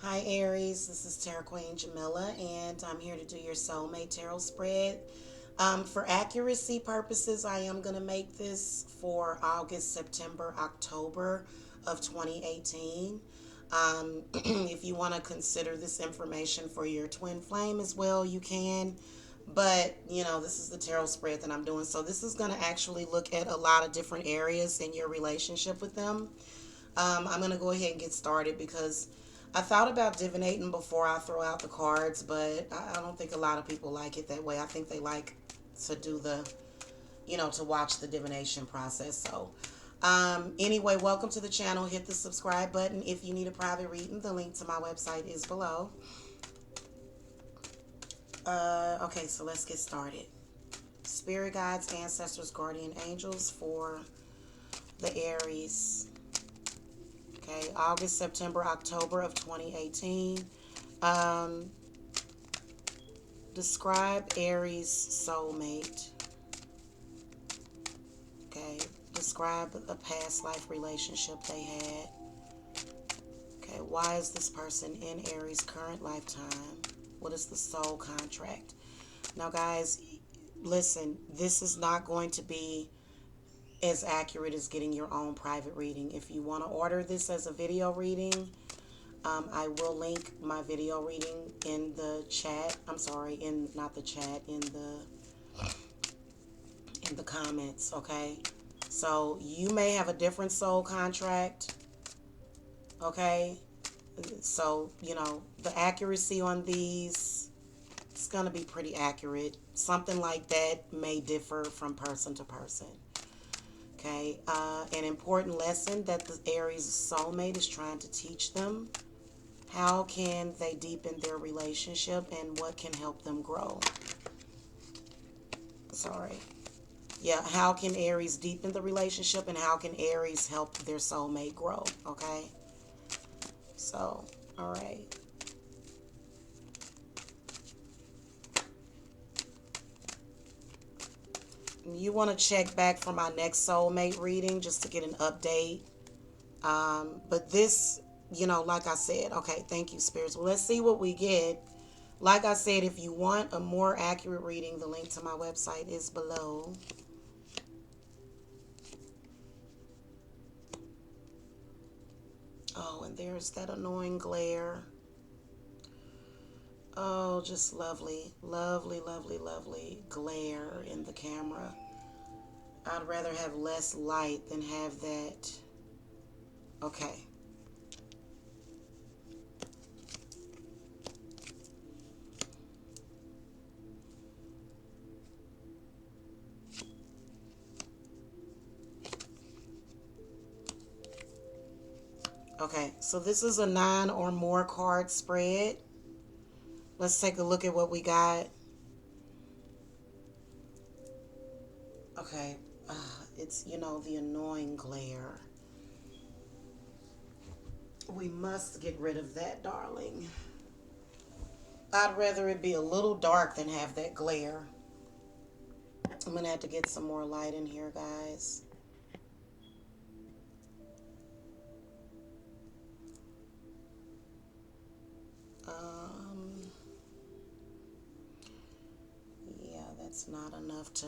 Hi Aries, this is Tarot Queen Jamila, and I'm here to do your soulmate tarot spread. For accuracy purposes, I am going to make this for August, September, October of 2018. If you want to consider this information for your twin flame as well, you can. But, this is the tarot spread that I'm doing. So this is going to actually look at a lot of different areas in your relationship with them. I'm going to go ahead and get started because I thought about divinating before I throw out the cards, but I don't think a lot of people like it that way. I think they like to do to watch the divination process. So, anyway, welcome to the channel. Hit the subscribe button. If you need a private reading, the link to my website is below. Okay, so let's get started. Spirit guides, ancestors, guardian angels for the Aries. Okay, August, September, October of 2018. Um, Describe Aries soulmate. Okay, describe a past life relationship they had. Okay, why is this person in Aries' current lifetime? What is the soul contract? Now, guys, listen, this is not going to be as accurate as getting your own private reading. If you want to order this as a video reading, I will link my video reading in the chat. I'm sorry, not the chat, in the comments, okay? So you may have a different soul contract, okay? So, the accuracy on these, it's going to be pretty accurate. Something like that may differ from person to person. Okay, an important lesson that the Aries soulmate is trying to teach them. How can they deepen their relationship and what can help them grow? Sorry. Yeah, how can Aries deepen the relationship and how can Aries help their soulmate grow? Okay. So, all right. You want to check back for my next soulmate reading just to get an update. But this, like I said, okay, thank you, spirits. Well, let's see what we get. Like I said, if you want a more accurate reading, the link to my website is below. Oh, and there's that annoying glare. Oh, just lovely, lovely, lovely, lovely glare in the camera. I'd rather have less light than have that. Okay. Okay, so this is a 9 or more card spread. Let's take a look at what we got. Okay, it's, the annoying glare. We must get rid of that, darling. I'd rather it be a little dark than have that glare. I'm going to have to get some more light in here, guys. Yeah, that's not enough to...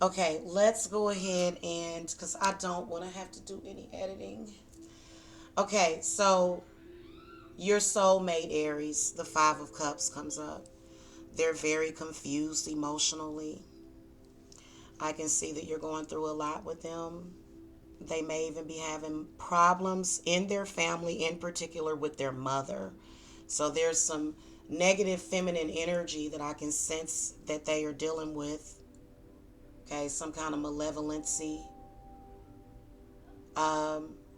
Okay, let's go ahead and... Because I don't want to have to do any editing. Okay, so your soulmate, Aries, the Five of Cups comes up. They're very confused emotionally. I can see that you're going through a lot with them. They may even be having problems in their family, in particular with their mother. So there's some negative feminine energy that I can sense that they are dealing with. Okay, some kind of malevolency.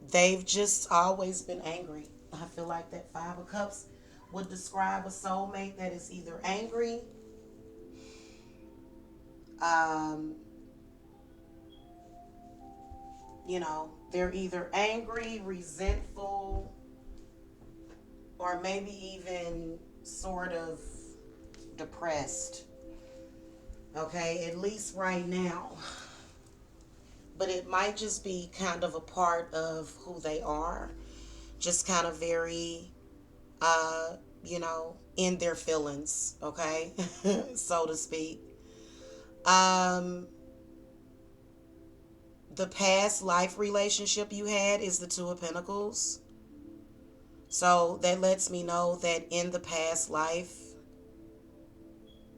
They've just always been angry. I feel like that Five of Cups would describe a soulmate that is either angry, um, they're either angry, resentful, or maybe even sort of depressed. Okay, at least right now. But it might just be kind of a part of who they are. Just kind of very uh, in their feelings, okay, so to speak. Um, the past life relationship you had is the Two of Pentacles. So that lets me know that in the past life,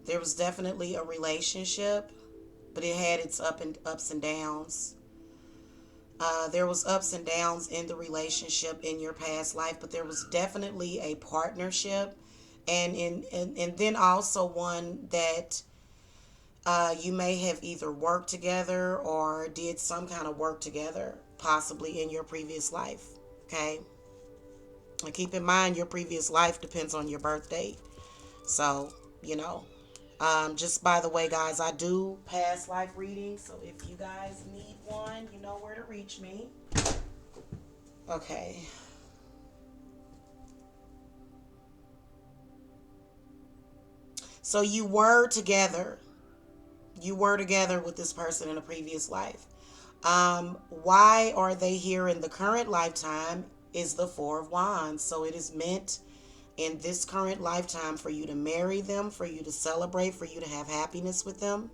there was definitely a relationship, but it had its ups and downs. There was ups and downs in the relationship in your past life, but there was definitely a partnership, and then also one that you may have either worked together or did some kind of work together, possibly in your previous life. Okay, and keep in mind your previous life depends on your birth date. So you know, just by the way, guys, I do past life readings. So if you guys need one, you know where to reach me. Okay. So you were together. You were together with this person in a previous life. Why are they here in the current lifetime is the Four of Wands. So it is meant in this current lifetime for you to marry them, for you to celebrate, for you to have happiness with them.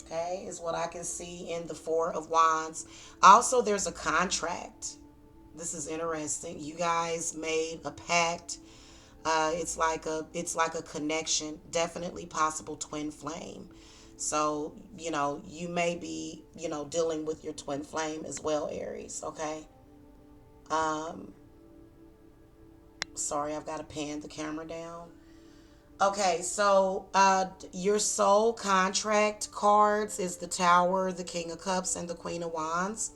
Okay, is what I can see in the Four of Wands. Also, there's a contract. This is interesting. You guys made a pact. It's like a connection. Definitely possible twin flame. So you may be dealing with your twin flame as well, Aries. Okay. Um, Sorry, I've got to pan the camera down. Okay, so your soul contract cards is the Tower, the King of Cups, and the Queen of Wands.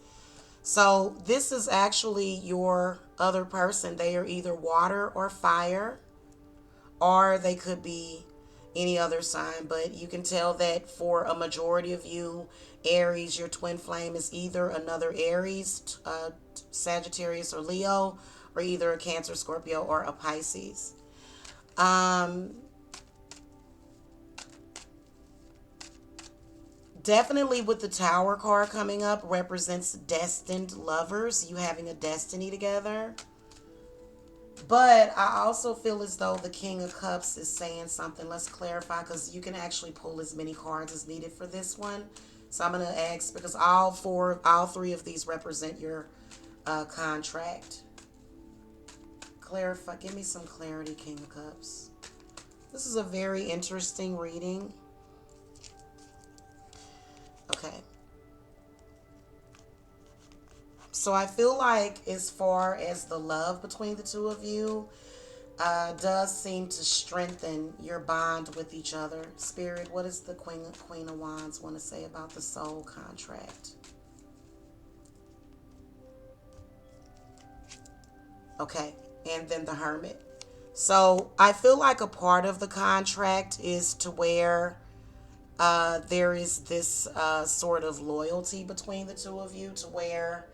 So this is actually your other person. They are either water or fire, or they could be any other sign. But you can tell that for a majority of you, Aries, your twin flame is either another Aries, Sagittarius, or Leo, or either a Cancer, Scorpio, or a Pisces. Um, Definitely with the Tower card coming up represents destined lovers, you having a destiny together. But I also feel as though the King of Cups is saying something. Let's clarify because you can actually pull as many cards as needed for this one. So I'm going to ask because all three of these represent your contract. Clarify. Give me some clarity, King of Cups. This is a very interesting reading. Okay. So I feel like as far as the love between the two of you, does seem to strengthen your bond with each other. Spirit, what does the Queen of Wands want to say about the soul contract? Okay, and then the Hermit. So I feel like a part of the contract is to where there is this sort of loyalty between the two of you to where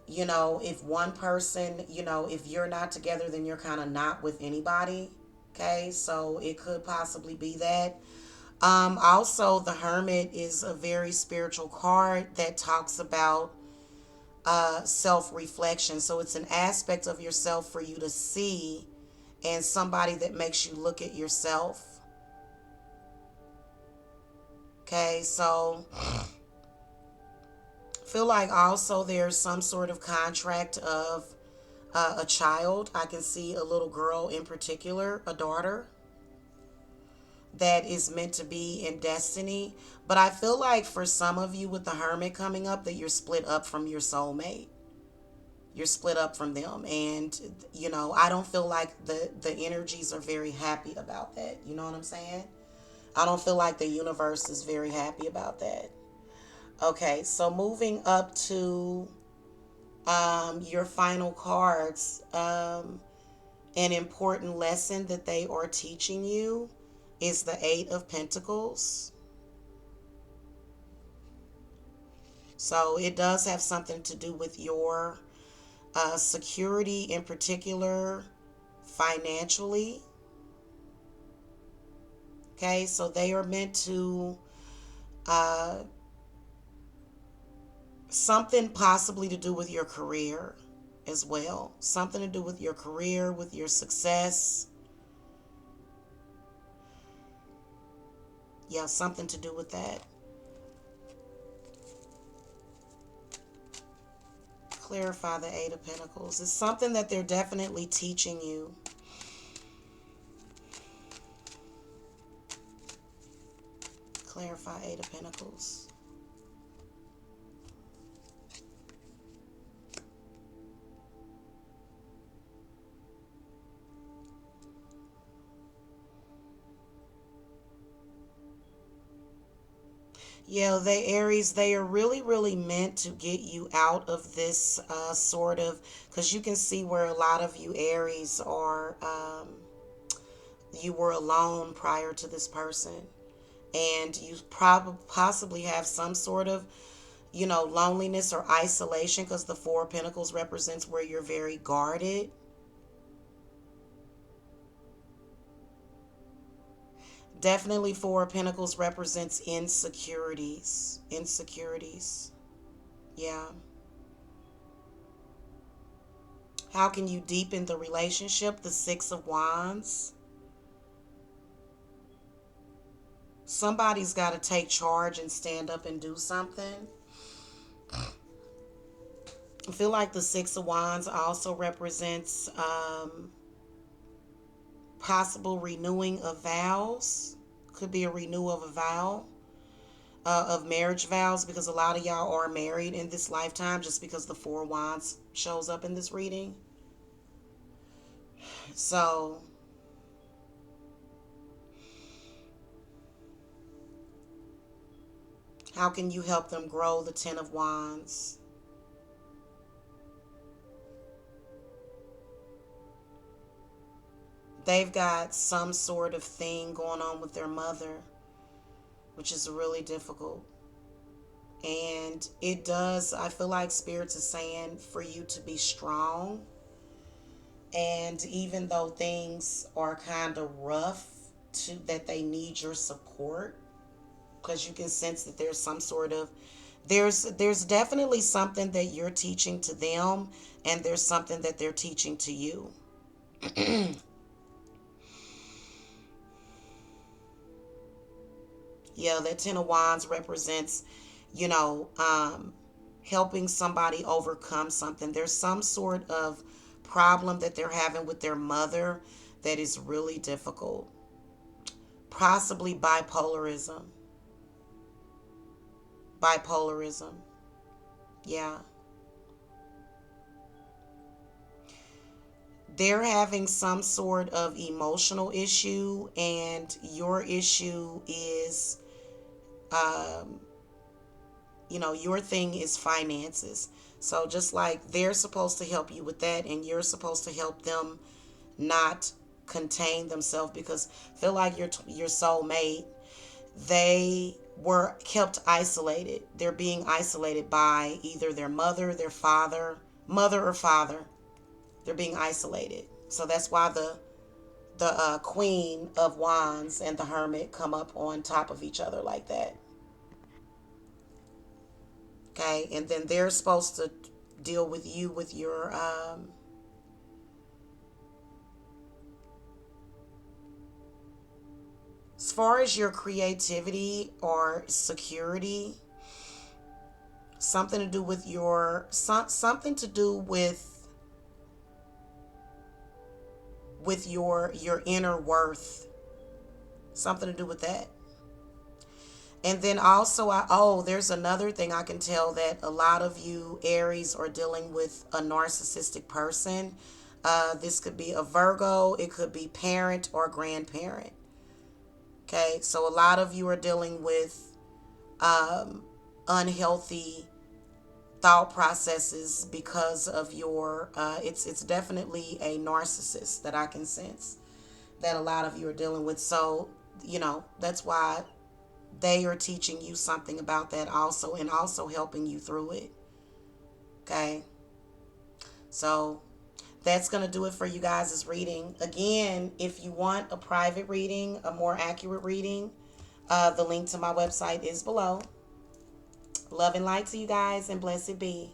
if one person, if you're not together, then you're kind of not with anybody. Okay, so it could possibly be that. Also, the Hermit is a very spiritual card that talks about self reflection. So it's an aspect of yourself for you to see, and somebody that makes you look at yourself. Okay, so feel like also there's some sort of contract of a child. I can see a little girl in particular, a daughter that is meant to be in destiny. But I feel like for some of you with the Hermit coming up that you're split up from your soulmate. You're split up from them. And, I don't feel like the energies are very happy about that. You know what I'm saying? I don't feel like the universe is very happy about that. Okay, so moving up to your final cards, an important lesson that they are teaching you is the Eight of Pentacles. So it does have something to do with your security, in particular financially. Okay, so they are meant to something possibly to do with your career as well. Something to do with your career, with your success. Yeah, something to do with that. Clarify the Eight of Pentacles. It's something that they're definitely teaching you. Clarify Eight of Pentacles. Yeah, Aries, they are really, really meant to get you out of this sort of, because you can see where a lot of you Aries are, you were alone prior to this person. And you possibly have some sort of, loneliness or isolation, because the Four of Pentacles represents where you're very guarded. Definitely Four of Pentacles represents insecurities. Insecurities. Yeah. How can you deepen the relationship? The Six of Wands. Somebody's got to take charge and stand up and do something. I feel like the Six of Wands also represents possible renewing of vows. Could be a renewal of a vow, of marriage vows, because a lot of y'all are married in this lifetime, just because the Four of Wands shows up in this reading. So how can you help them grow? The Ten of Wands. They've got some sort of thing going on with their mother, which is really difficult. And it does, I feel like Spirits is saying for you to be strong. And even though things are kind of rough, that they need your support, because you can sense that there's some sort of, there's definitely something that you're teaching to them, and there's something that they're teaching to you. Yeah, that Ten of Wands represents, helping somebody overcome something. There's some sort of problem that they're having with their mother that is really difficult. Possibly bipolarism. Bipolarism. Yeah. They're having some sort of emotional issue, and your issue is, your thing is finances. So just like they're supposed to help you with that, and you're supposed to help them not contain themselves, because I feel like your soulmate, they were kept isolated. They're being isolated by either their mother, their father, mother or father. They're being isolated. So that's why the Queen of Wands and the Hermit come up on top of each other like that. Okay, and then they're supposed to deal with you with your as far as your creativity or security, something to do with something to do with your inner worth, something to do with that. And then also, there's another thing I can tell, that a lot of you Aries are dealing with a narcissistic person. This could be a Virgo, it could be parent or grandparent. Okay, so a lot of you are dealing with unhealthy thought processes because of your, it's definitely a narcissist that I can sense that a lot of you are dealing with. So, that's why they are teaching you something about that also, and also helping you through it. Okay. So that's going to do it for you guys' reading. Again, if you want a private reading, a more accurate reading, the link to my website is below. Love and light to you guys, and blessed be.